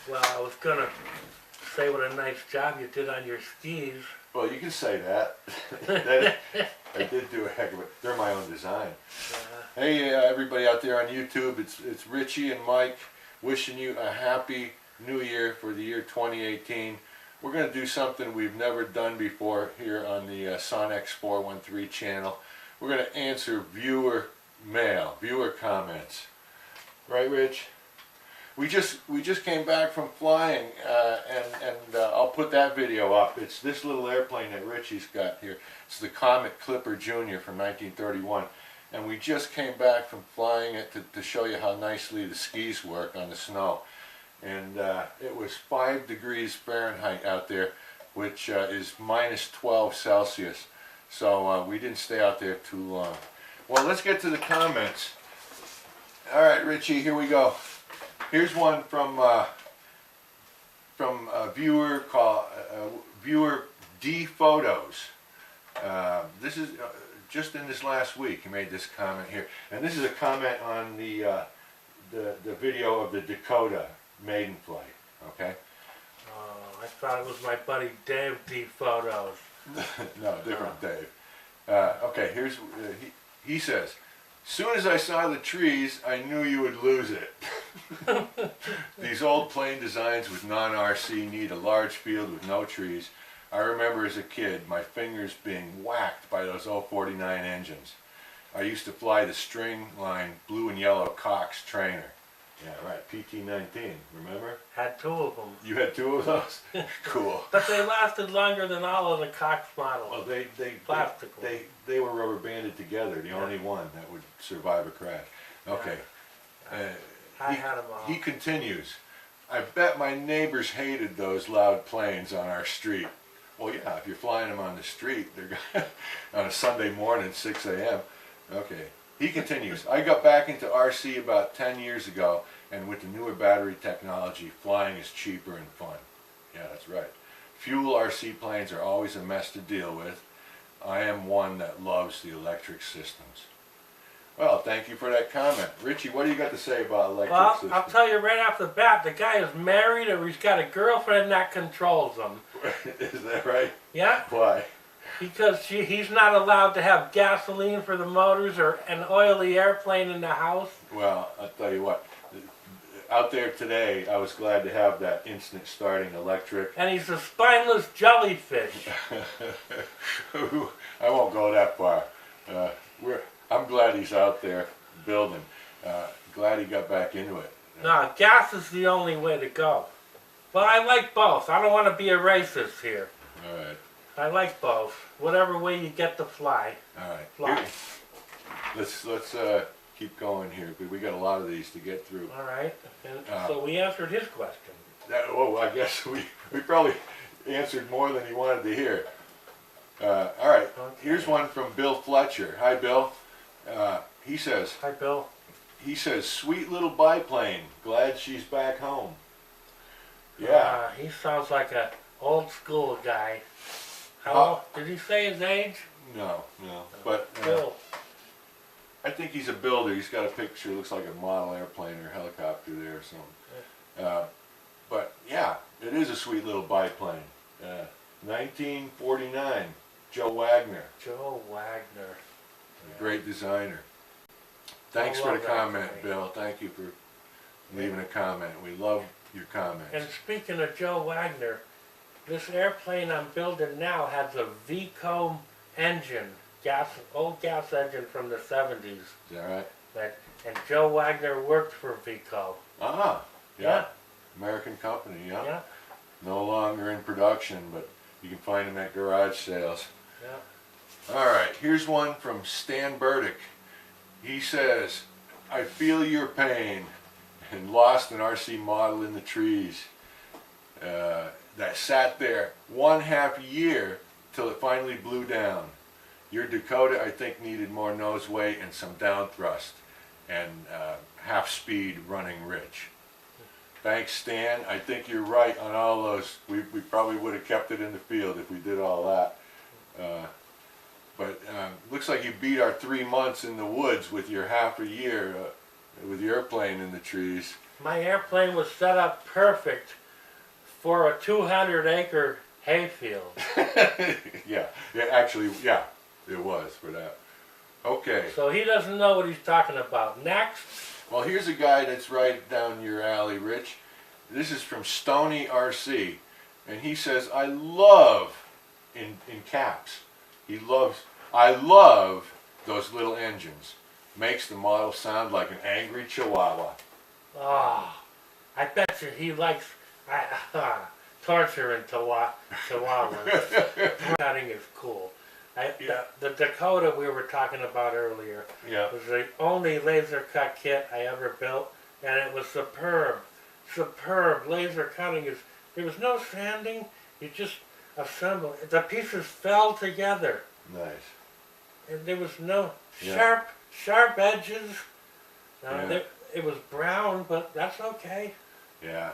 Well, I was gonna say what a nice job you did on your skis. Well, you can say that. I did do a heck of it. They're my own design. Hey, everybody out there on YouTube, it's Richie and Mike wishing you a happy new year for the year 2018. We're going to do something we've never done before here on the Sonex 413 channel. We're going to answer viewer mail, viewer comments. Right, Rich? We just came back from flying, and I'll put that video up. It's this little airplane that Richie's got here. It's the Comet Clipper Jr. from 1931. And we just came back from flying it to show you how nicely the skis work on the snow. And it was 5 degrees Fahrenheit out there, which is minus 12 Celsius. So we didn't stay out there too long. Well, let's get to the comments. All right, Richie, here we go. Here's one from a viewer called viewer D Photos. This is just in this last week. He made this comment here, and this is a comment on the video of the Dakota maiden flight. Okay. I thought it was my buddy Dave D Photos. No, different Dave. Okay, here's he says, "Soon as I saw the trees, I knew you would lose it. These old plane designs with non-RC need a large field with no trees. I remember as a kid my fingers being whacked by those 049 engines. I used to fly the string-line blue and yellow Cox trainer." Yeah, right, PT-19, remember? Had 2 of them. You had 2 of those? Cool. But they lasted longer than all of the Cox models. Well, Plastic they were rubber banded together, the only one that would survive a crash. Okay. I had them all. He continues, "I bet my neighbors hated those loud planes on our street." Well, yeah, if you're flying them on the street, they're on a Sunday morning, 6 a.m. Okay. He continues, "I got back into RC about 10 years ago, and with the newer battery technology, flying is cheaper and fun." Yeah, that's right. "Fuel RC planes are always a mess to deal with. I am one that loves the electric systems." Well, thank you for that comment. Richie, what do you got to say about electric systems? I'll tell you right off the bat, the guy is married or he's got a girlfriend that controls him. Is that right? Yeah. Why? Because he's not allowed to have gasoline for the motors or an oily airplane in the house. Well, I'll tell you what. Out there today, I was glad to have that instant starting electric. And he's a spineless jellyfish. I won't go that far. I'm glad he's out there building. Glad he got back into it. No, gas is the only way to go. Well, I like both. I don't want to be a racist here. All right. I like both. Whatever way you get to fly. All right. Fly. Let's keep going here, because we got a lot of these to get through. All right. And so we answered his question. I guess we probably answered more than he wanted to hear. All right. Okay. Here's one from Bill Fletcher. Hi, Bill. He says. Hi, Bill. He says, "Sweet little biplane. Glad she's back home." Yeah. He sounds like a old school guy. How old? Did he say his age? No. But Bill. I think he's a builder. He's got a picture, looks like a model airplane or helicopter there or something. But yeah, it is a sweet little biplane. 1949, Joe Wagner. Joe Wagner. A great designer. Thanks for the comment, Bill. Thank you for leaving a comment. We love your comments. And speaking of Joe Wagner, this airplane I'm building now has a Vico engine. Old gas engine from the 70s. Is that right? And Joe Wagner worked for Vico. Ah, yeah. American company, yeah. Yeah. No longer in production, but you can find them at garage sales. Yeah. All right, here's one from Stan Burdick. He says, "I feel your pain," and lost an RC model in the trees that sat there 1/2 year till it finally blew down. Your Dakota, I think, needed more nose weight and some down thrust and half speed running rich. Thanks, Stan. I think you're right on all those. We probably would have kept it in the field if we did all that. But looks like you beat our 3 months in the woods with your half a year with your airplane in the trees. My airplane was set up perfect for a 200-acre hayfield. Yeah, actually, yeah, it was for that. Okay. So he doesn't know what he's talking about. Next. Well, here's a guy that's right down your alley, Rich. This is from Stony RC, and he says, I love, in caps, I love those little engines. Makes the model sound like an angry Chihuahua. Oh, I bet you he likes torturing Chihuahuas. Cutting is cool. The Dakota we were talking about earlier was the only laser cut kit I ever built, and it was superb. Superb. Laser cutting is, there was no sanding, you just assemble. The pieces fell together. Nice. And there was no sharp edges. It was brown, but that's okay. Yeah.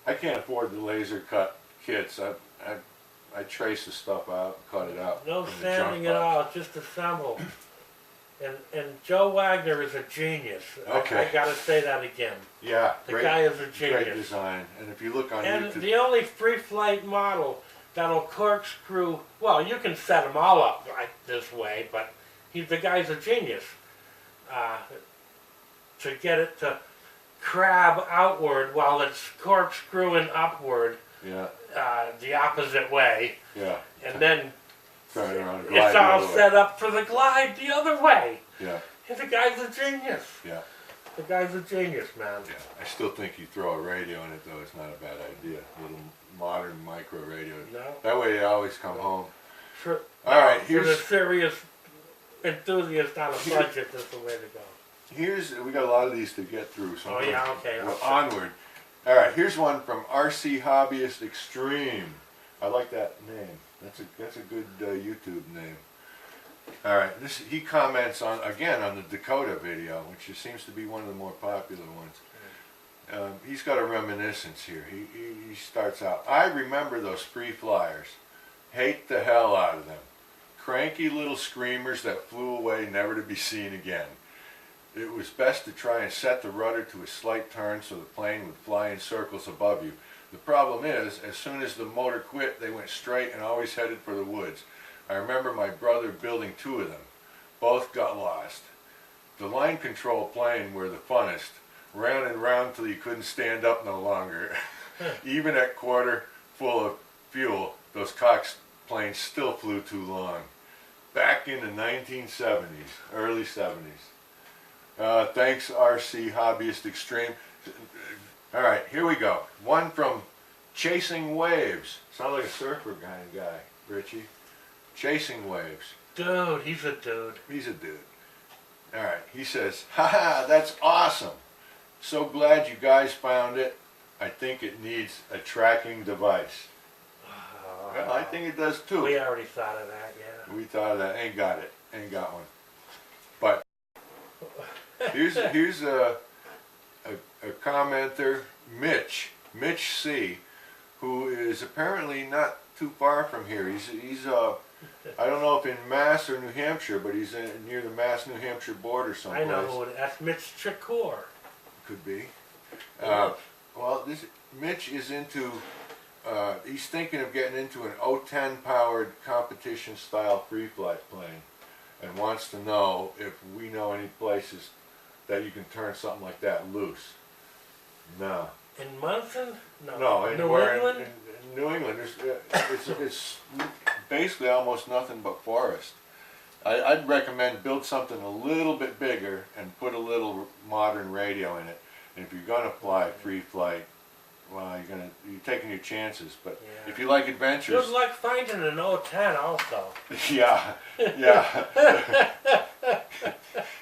I can't afford the laser cut kits. I trace the stuff out, cut it out. No sanding at all, just assemble. And Joe Wagner is a genius. Okay. I gotta say that again. Yeah. The guy is a genius. Great design. And if you look on And YouTube. the only free flight model that'll corkscrew, well, you can set them all up like this way, but the guy's a genius. To get it to crab outward while it's corkscrewing upward. Yeah. The opposite way. Yeah. And then Turn around, it's all set up for the glide the other way. Yeah. And the guy's a genius. Yeah. The guy's a genius, man. Yeah. I still think you throw a radio in it, though. It's not a bad idea. A little modern micro radio. No. That way you always come home. All right, for here's the serious enthusiast on a budget. That's the way to go. We got a lot of these to get through. So Oh yeah, okay. well, onward. All right, here's one from RC Hobbyist Extreme. I like that name. That's a good YouTube name. All right, he comments on the Dakota video, which seems to be one of the more popular ones. He's got a reminiscence here. He starts out, I remember those free flyers. Hate the hell out of them. Cranky little screamers that flew away never to be seen again. It was best to try and set the rudder to a slight turn so the plane would fly in circles above you. The problem is, as soon as the motor quit, they went straight and always headed for the woods. I remember my brother building 2 of them. Both got lost. The line control plane were the funnest. Round and round till you couldn't stand up no longer. Even at quarter full of fuel, those Cox planes still flew too long. Back in the 1970s, early 70s. Thanks, RC Hobbyist Extreme. All right, here we go. One from Chasing Waves. Sounds like a surfer kind of guy, Richie. Chasing Waves. Dude, he's a dude. He's a dude. All right, he says, haha, that's awesome. So glad you guys found it. I think it needs a tracking device. Well, I think it does too. We already thought of that, yeah. We thought of that. Ain't got it. Ain't got one. But here's a commenter, Mitch C, who is apparently not too far from here. He's I don't know if in Mass or New Hampshire, but he's near the Mass-New Hampshire border someplace. I know who it is. That's Mitch Chakor. Could be. Well, Mitch is into. He's thinking of getting into an 010 powered competition style free flight plane, and wants to know if we know any places that you can turn something like that loose. No. In Munson? No, New England? In New England, it's basically almost nothing but forest. I'd recommend build something a little bit bigger and put a little modern radio in it. And if you're gonna fly free flight, well, you're taking your chances. But if you like adventures, good luck finding an 010 also. Yeah.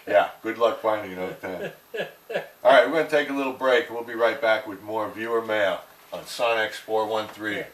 Yeah, good luck finding an 010. All right, we're going to take a little break, and we'll be right back with more viewer mail on Sonex 413.